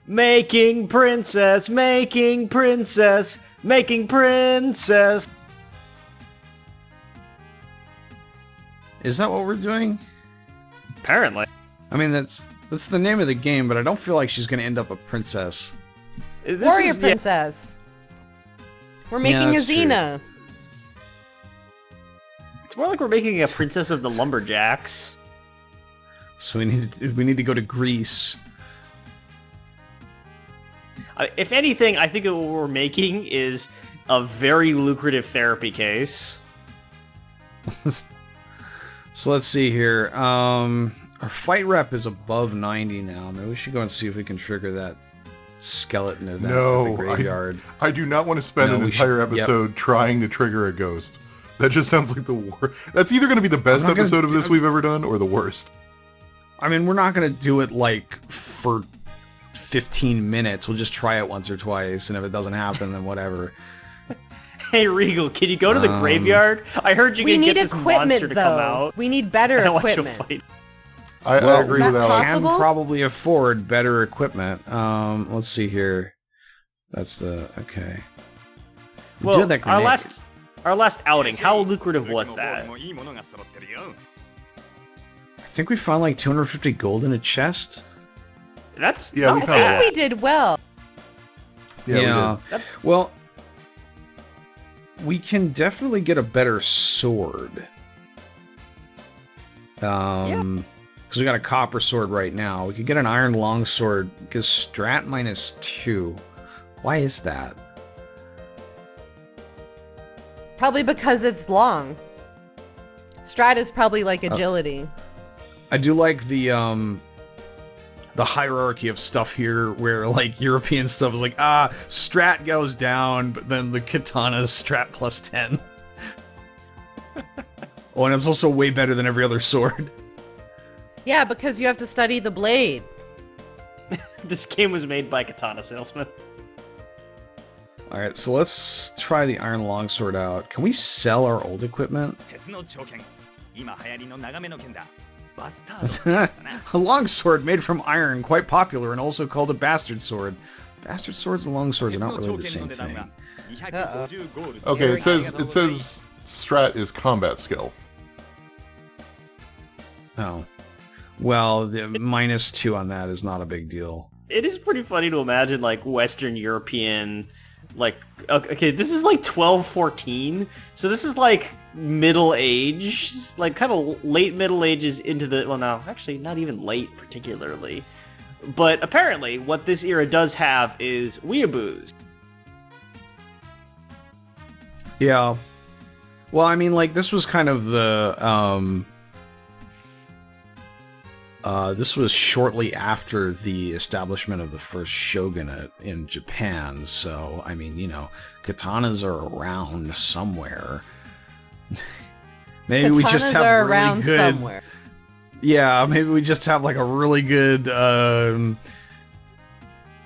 Making princess, making princess, making princess. Is that what we're doing? Apparently. I mean, that's the name of the game, but I don't feel like she's going to end up a princess. Warrior princess. We're making a that's true. Xena. It's more like we're making a princess of the lumberjacks. So we need to go to Greece. If anything, I think that what we're making is a very lucrative therapy case. So let's see here. Our fight rep is above 90 now. Maybe we should go and see if we can trigger that skeleton event at the graveyard. I do not want to spend an entire episode trying to trigger a ghost. That just sounds like the worst. That's either going to be the best episode of this we've ever done or the worst. I mean, we're not going to do it like for 15 minutes. We'll just try it once or twice, and if it doesn't happen, then whatever. Hey, Regal, can you go to the graveyard? I heard you can get this monster to come out. We need better equipment. Fight. I agree with Alex. Can probably afford better equipment. Let's see here. That's the... Okay. Well, do have that grenade. Our last outing, how lucrative was that? I think we found like 250 gold in a chest. That's yeah. I think we did well. Yeah. Well, we can definitely get a better sword. Because we got a copper sword right now. We could get an iron longsword because strat -2. Why is that? Probably because it's long. Strat is probably like agility. I do like the hierarchy of stuff here, where like European stuff is like, strat goes down, but then the katana's strat +10. Oh, and it's also way better than every other sword. Yeah, because you have to study the blade. This game was made by katana salesmen. Alright, so let's try the iron longsword out. Can we sell our old equipment? A longsword made from iron, quite popular and also called a bastard sword. Bastard swords and longswords are not really the same thing. Okay, it says strat is combat skill. Oh. Well, the -2 on that is not a big deal. It is pretty funny to imagine, like, Western European, like, okay, this is like 1214, so this is like middle age, like kind of late middle ages into the, well, no, actually not even late particularly. But apparently what this era does have is weeaboos. Yeah. Well, I mean, like, this was kind of the, this was shortly after the establishment of the first shogunate in Japan, so, I mean, you know, katanas are around somewhere. Maybe we just have are really around good... somewhere. Yeah, maybe we just have, like, a really good,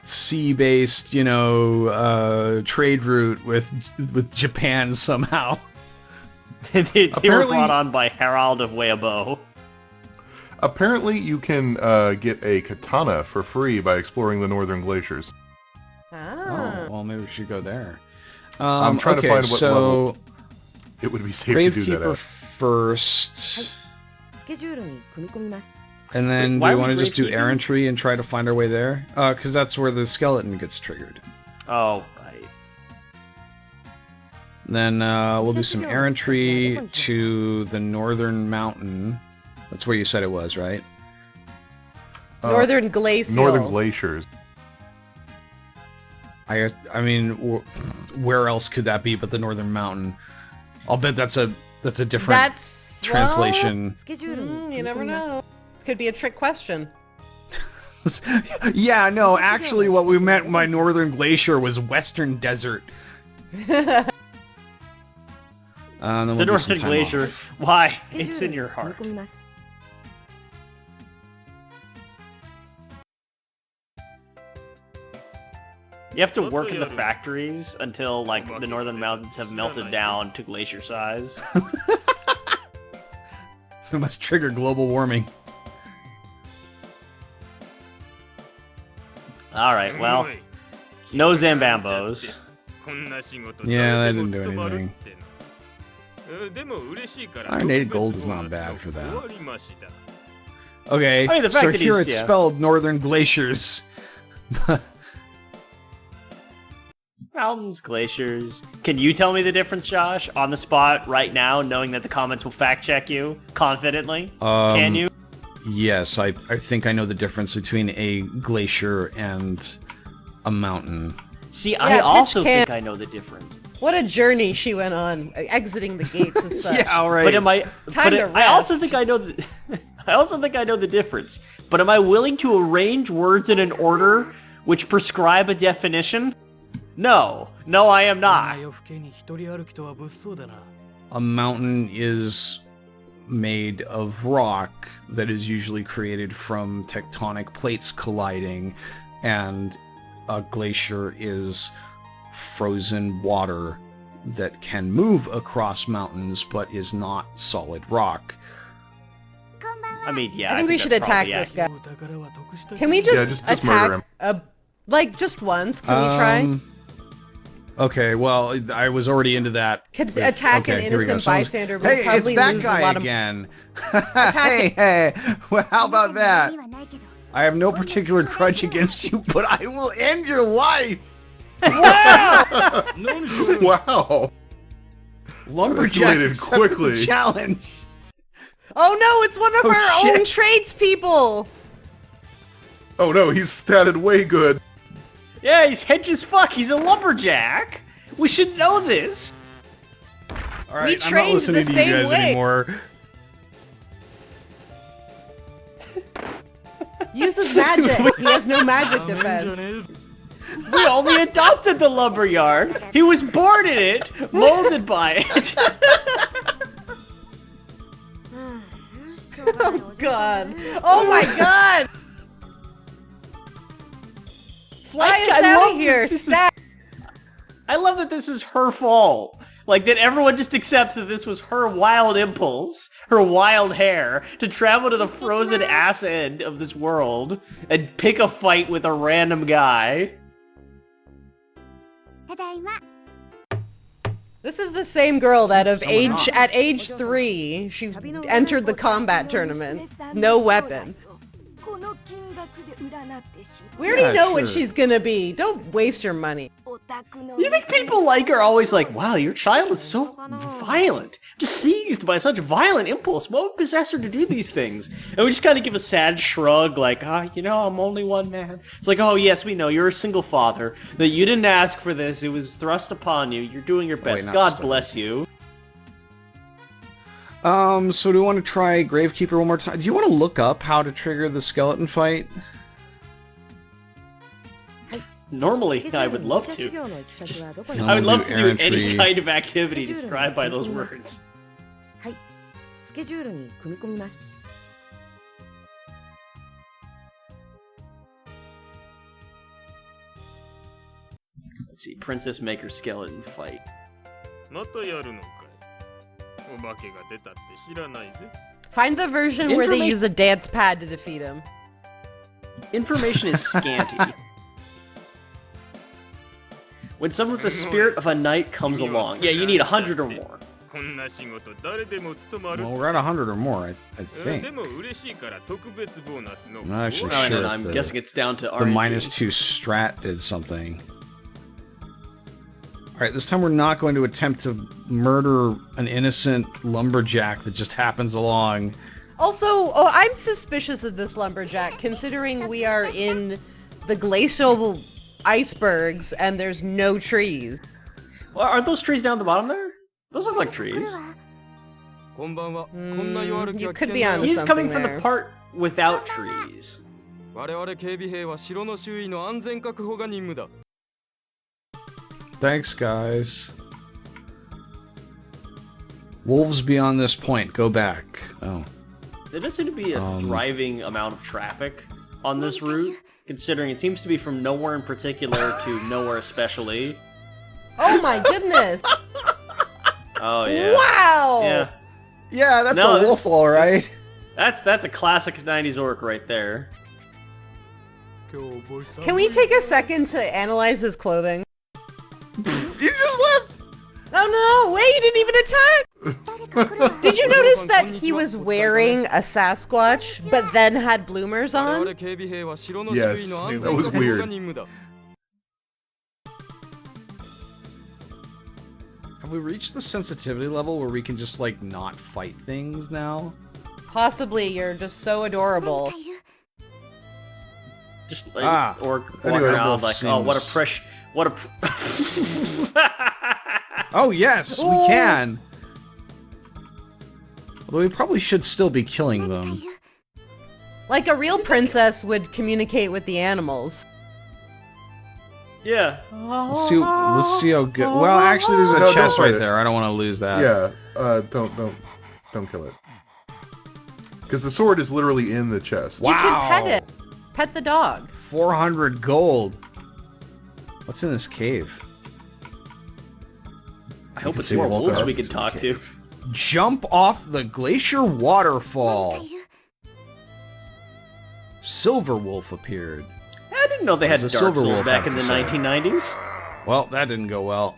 sea-based, you know, trade route with Japan somehow. they were brought on by Harald of Weabo. Apparently, you can get a katana for free by exploring the northern glaciers. Oh, well, maybe we should go there. I'm trying to find what level it would be safe to do that at. First. And then do we want to just do errantry and try to find our way there? Because that's where the skeleton gets triggered. Oh, right. Then we'll do some errantry to the northern mountain. That's where you said it was, right? Northern glacier. Northern glaciers. I mean, where else could that be but the northern mountain? I'll bet that's a different translation. Well, you never know. Could be a trick question. Yeah, no, actually what we meant by northern glacier was western desert. The northern glacier. Why? It's in your heart. You have to work in the factories until, like, the northern mountains have melted down to glacier size. We must trigger global warming. Alright, well, no Zambambos. Yeah, that didn't do anything. Iron 8 gold is not bad for that. Okay, I mean, the fact so that here he's- it's yeah. spelled Northern Glaciers. Mountains, glaciers. Can you tell me the difference, Josh, on the spot right now, knowing that the comments will fact check you confidently? Can you? Yes, I think I know the difference between a glacier and a mountain. See, Yeah, I also pitch can- think I know the difference. What a journey she went on, exiting the gates as such. Yeah, all right. But am I? Time to I also rest. think I know. I also think I know the difference. But am I willing to arrange words in an order which prescribe a definition? No, I am not. A mountain is made of rock that is usually created from tectonic plates colliding, and a glacier is frozen water that can move across mountains but is not solid rock. I mean, yeah. I think we should attack this this guy. Can we just, just murder attack him. like just once? Can we try? Okay, well, I was already into that. Could with- attack okay, an here we go. innocent Someone's- bystander would Hey, probably it's that lose guy a lot of again. Hey, well, how about that? I have no particular grudge against you, but I will end your life. Wow! Wow. Lumberjack Escalated accepted quickly. the challenge. Oh no, it's one of Oh, our shit. own tradespeople! Oh no, he's statted way good. Yeah, he's hedge as fuck. He's a lumberjack. We should know this. All right, I'm not trained listening the to you same guys way. anymore. Uses magic. He has no magic defense. We only adopted the lumberyard. He was born in it, molded by it. Oh god. Oh my god! Fly us I out love of here, that this is- stat! I love that this is her fault. Like, that everyone just accepts that this was her wild impulse, her wild hair, to travel to the frozen ass end of this world and pick a fight with a random guy. This is the same girl that Someone else. at age 3, she entered the combat tournament. No weapon. We already Yeah, know what sure. she's gonna be. Don't waste your money. You think people like her always like, wow, your child is so violent, just seized by such violent impulse. What would possess her to do these things? And we just kind of give a sad shrug, like, I'm only one man. It's like, oh yes, we know you're a single father, that you didn't ask for this, it was thrust upon you. You're doing your best. not God so. bless you. So do you want to try Gravekeeper one more time? Do you want to look up how to trigger the skeleton fight? Normally, I would love to. No, I would we'll love to do any errantry. kind of activity described by those words. スケジュールに組み込みます。 Let's see, Princess Maker Skeleton Fight. またやるのかい。お化けが出たって知らないぜ。 Find the version where they Informa- use a dance pad to defeat him. Information is scanty. When someone with the spirit of a knight comes along. Yeah, you need 100 or more. こんな仕事誰でも務まる。 Well, we're at 100 or more, I で think. も嬉しいから特別ボーナスの。 I'm not actually No, sure no, if I'm the, guessing it's down to the RNG. -2 strat did something. Alright, this time we're not going to attempt to murder an innocent lumberjack that just happens along. Also, I'm suspicious of this lumberjack, considering we are in the glacial icebergs and there's no trees. Well, aren't those trees down at the bottom there? Those look like trees. こんばんは。こんな弱る気 You は could 危 be 険だ on よ He's coming something from the there. part without trees. 我々警備兵は城の周囲の安全確保が任務だ。 Thanks, guys. Wolves beyond this point. Go back. Oh. There does seem to be a thriving amount of traffic on this route, considering it seems to be from nowhere in particular to nowhere especially. Oh my goodness! Oh yeah. Wow! Yeah. Yeah, that's No, a wolf, all right. That's a classic 90s orc right there. Can we take a second to analyze his clothing? You just left! Oh no! Wait, he didn't even attack! Did you notice that he was wearing a Sasquatch, but then had bloomers on? Yes, that was weird. Have we reached the sensitivity level where we can just, like, not fight things now? Possibly, you're just so adorable. Just like or walking Anyway, around Wolf like, oh, what a seems- what a. Oh, yes, we can! Although we probably should still be killing them. Like a real princess would communicate with the animals. Yeah. Let's see how good. Well, actually, there's a No, don't chest fight right it. there. I don't want to lose that. Yeah, don't kill it. Because the sword is literally in the chest. You can pet it. Pet the dog. 400 gold. What's in this cave? I hope can it's see more what's wolves there. we can It's in the talk to. cave. Jump off the glacier waterfall. Silver Wolf appeared. I didn't know they had What does a Dark silver Souls wolf back have in the to say? 1990s. Well, that didn't go well.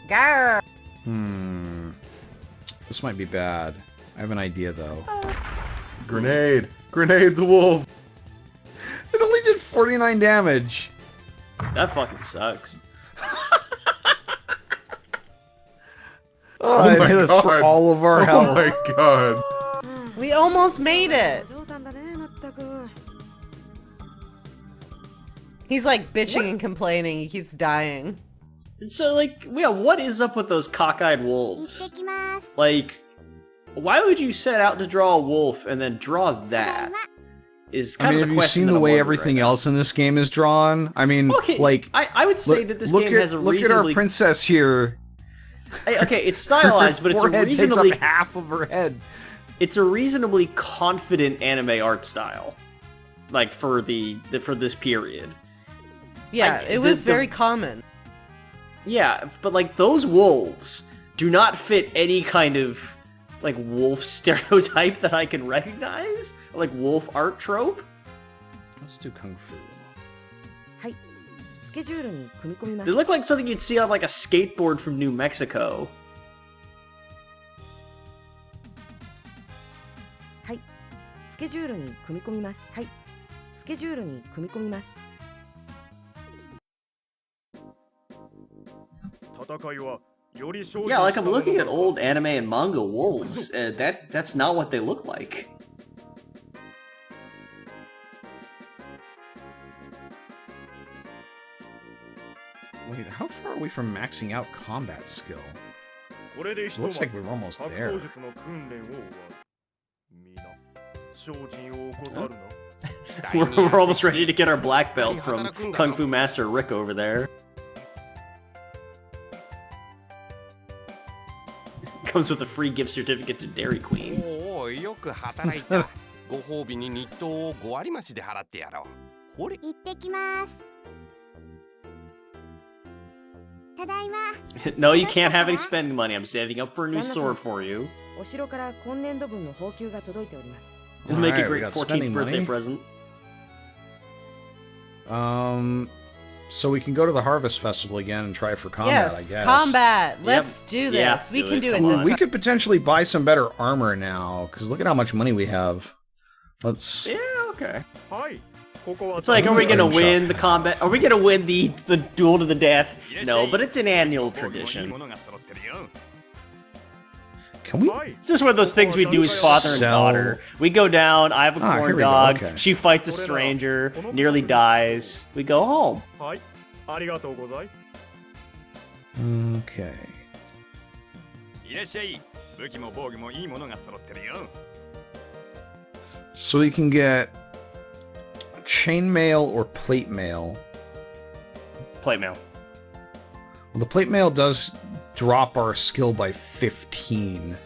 Grr. This might be bad. I have an idea, though. Grenade! Grenade the wolf! It only did 49 damage. That fucking sucks. Oh, it my hit us for God. all of our Oh health. my god. We almost made it. He's like bitching and complaining. He keeps dying. And so, like, yeah, what is up with those cockeyed wolves? Like, why would you set out to draw a wolf and then draw that? Is kind I mean, of have the you question seen that the I'm way wondering everything right now. else in this game is drawn? I mean, Okay, like, I would say that this game has a look at our reasonably princess here. okay, it's stylized, but it's a Forehead takes reasonably up half of her head. it's a reasonably confident anime art style, like for this period. Yeah, it was very common. Yeah, but like those wolves do not fit any kind of like wolf stereotype that I can recognize, or, like wolf art trope. Let's do kung fu. はいスケジュールに組み込みま They す look like something you'd see on like a skateboard from New Mexico. はいスケジュールに組み込みますはいスケジュールに組み込みます Yeah, like I'm looking at old anime and manga wolves. That's not what they look like. Wait, how far are we from maxing out combat skill? Looks like we're almost there. We're almost ready to get our black belt from Kung Fu Master Rick over there. Comes with a free gift certificate to Dairy Queen. おおよく働いたご褒美に日当を5割増しで払ってやろうほれ行ってきますただいま No, you can't have any spending money. I'm saving up for a new sword for you. お城から今年度分の報酬が届いております It'll make a Alright, we great got spending 14th birthday money. present. So we can go to the Harvest Festival again and try for combat, I Yes, guess. combat. Let's do this. Yeah, we do can it. do it Come this on. We time. could potentially buy some better armor now, because look at how much money we have. Let's... Yeah, okay. はいここは It's like, are we gonna Item shop. win the combat? Are we gonna win the duel to the death? No, but it's an annual ご褒美もいい tradition. ものが揃ってるよ Can we... はい It's just one of those things we do as father and Sell. daughter. We go down, I have a Ah, corn here we go, dog, okay. she fights a stranger, nearly dies. We go home. はいありがとうござい Okay. いらっしゃい武器も防具もいいものが揃ってるよ So we can get chainmail or plate mail. Plate mail. Well, the plate mail does drop our skill by 15.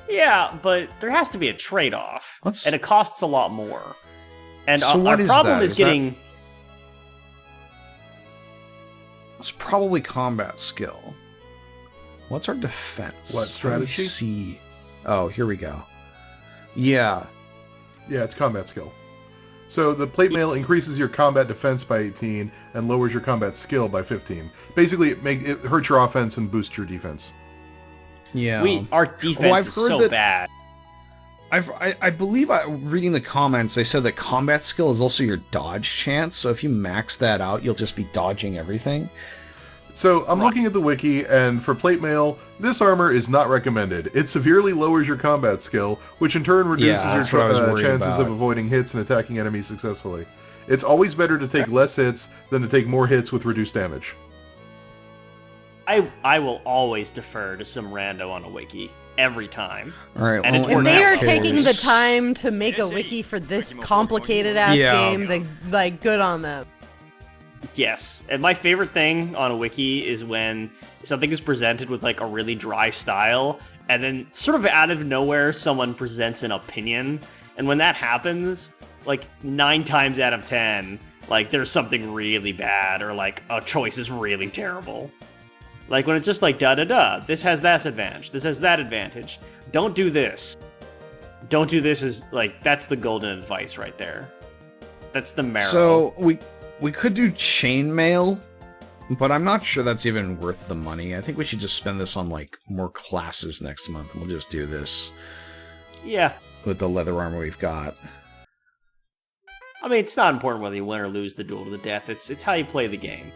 Yeah, but there has to be a trade-off. Let's- And it costs a lot more. And So our what is problem that? is Is that- getting... It's probably combat skill. What's our defense? What, How do we strategy? see. Oh, here we go. Yeah. Yeah, it's combat skill. So the plate mail increases your combat defense by 18 and lowers your combat skill by 15. Basically, it hurts your offense and boosts your defense. Yeah. Our defense is so bad. I believe reading the comments, they said that combat skill is also your dodge chance. So if you max that out, you'll just be dodging everything. So I'm looking at the wiki, and for plate mail, this armor is not recommended. It severely lowers your combat skill, which in turn reduces your chances of avoiding hits and attacking enemies successfully. It's always better to take less hits than to take more hits with reduced damage. I will always defer to some rando on a wiki. Every time. All right. And if they are taking the time to make a wiki for this complicated ass game, then like good on them. Yes, and my favorite thing on a wiki is when something is presented with like a really dry style, and then sort of out of nowhere someone presents an opinion, and when that happens, like 9 times out of 10, like there's something really bad or like a choice is really terrible. Like when it's just like da-da-da, this has that advantage, this has that advantage. Don't do this. Don't do this is like, that's the golden advice right there. That's the marrow. So we could do chainmail, but I'm not sure that's even worth the money. I think we should just spend this on like more classes next month, and we'll just do this. Yeah. With the leather armor we've got. I mean, it's not important whether you win or lose the duel to the death. It's how you play the game.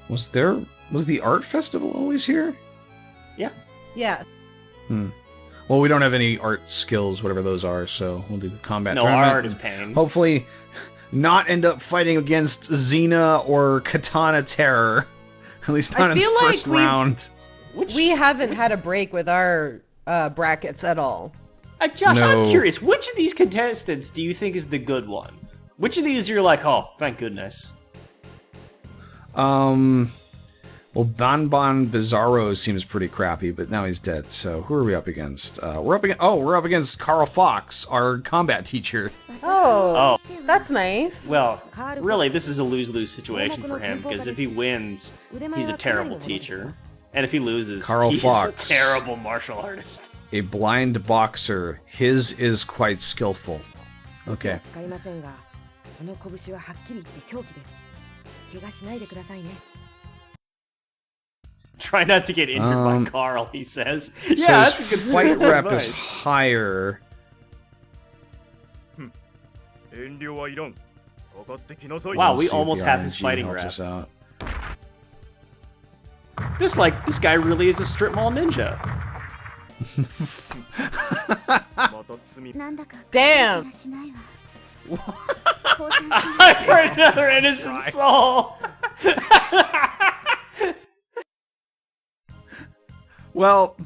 Was the art festival always here? Yeah. Yeah. Well, we don't have any art skills, whatever those are, so we'll do combat. No, our art is pain. Hopefully, not end up fighting against Xena or Katana Terror. At least not in the first round. We haven't had a break with our brackets at all. Josh, No. I'm curious. Which of these contestants do you think is the good one? Which of these you're like, oh, thank goodness? Well, Banban Bizarro seems pretty crappy, but now he's dead. So who are we up against? We're up against Carl Fox, our combat teacher. Oh, that's nice. Well, really, this is a lose-lose situation for him, because if he wins, he's a terrible teacher. And if he loses, he's Fox, a terrible martial artist. A blind boxer. His is quite skillful. Okay. Try not to get injured by Carl, he says. Yeah, that's a good fight rep advice. is higher. Wow, we almost have his fighting rep. This guy really is a strip mall ninja. Damn. For another innocent soul. Well,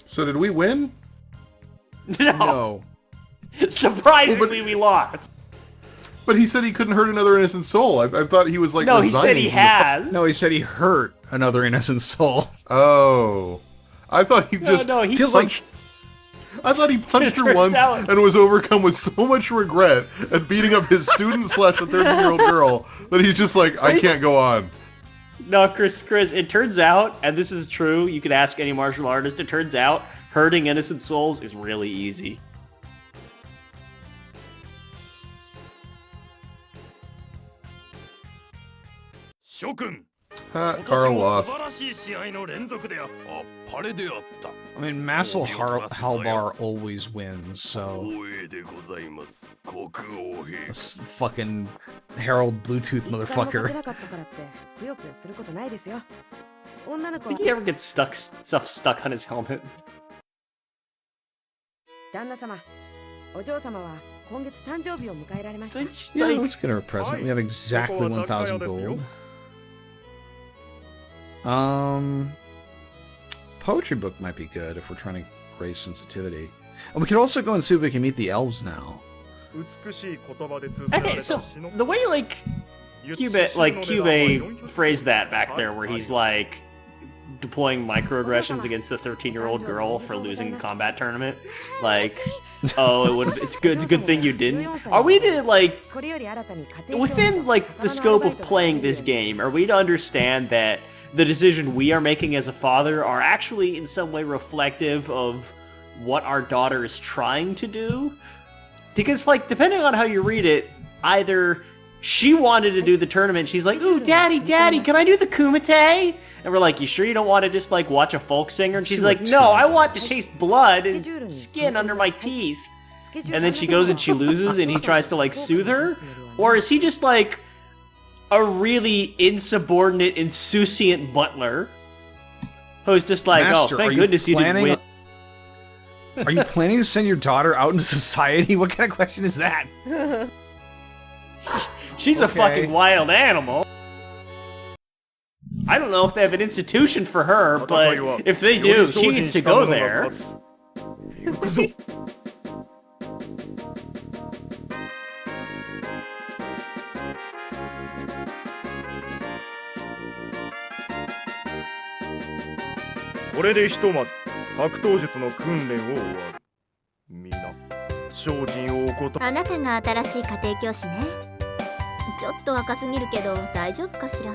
so did we win? No. Surprisingly, we lost. But he said he couldn't hurt another innocent soul. I thought he was like no, he said he has. No, he said he hurt another innocent soul. Oh. I thought he just he feels punched... I thought he punched her once and was overcome with so much regret at beating up his student slash a 13-year-old girl that he's just like, I can't go on. No, Chris, it turns out, and this is true, you could ask any martial artist, it turns out hurting innocent souls is really easy. Carl lost. I mean, Masel Halbar always wins, so... This fucking Harold Bluetooth motherfucker. I think he ever gets stuff stuck on his helmet. Yeah, let's get her a present. We have exactly 1,000 gold. Poetry book might be good if we're trying to raise sensitivity. And we could also go and see if we can meet the elves now. Okay, so the way Cube phrased that back there, where he's like deploying microaggressions against the 13-year-old girl for losing the combat tournament, like, oh, it's a good thing you didn't. Are we to like within like the scope of playing this game? Are we to understand that the decision we are making as a father are actually in some way reflective of what our daughter is trying to do? Because, like, depending on how you read it, either she wanted to do the tournament, she's like, ooh, daddy, can I do the kumite? And we're like, you sure you don't want to just, like, watch a folk singer? And she's like, no, I want to taste blood and skin under my teeth. And then she goes and she loses and he tries to, like, soothe her? Or is he just, like, a really insubordinate, insouciant butler who's just like, Master, oh, thank goodness you didn't win. Are you planning to send your daughter out into society? What kind of question is that? She's a fucking wild animal. I don't know if they have an institution for her, but if they do, she needs to go there. これでひとまず格闘術の訓練を終わる。みんな精進を怠あなたが新しい家庭教師ね。ちょっと若すぎるけど大丈夫かしら。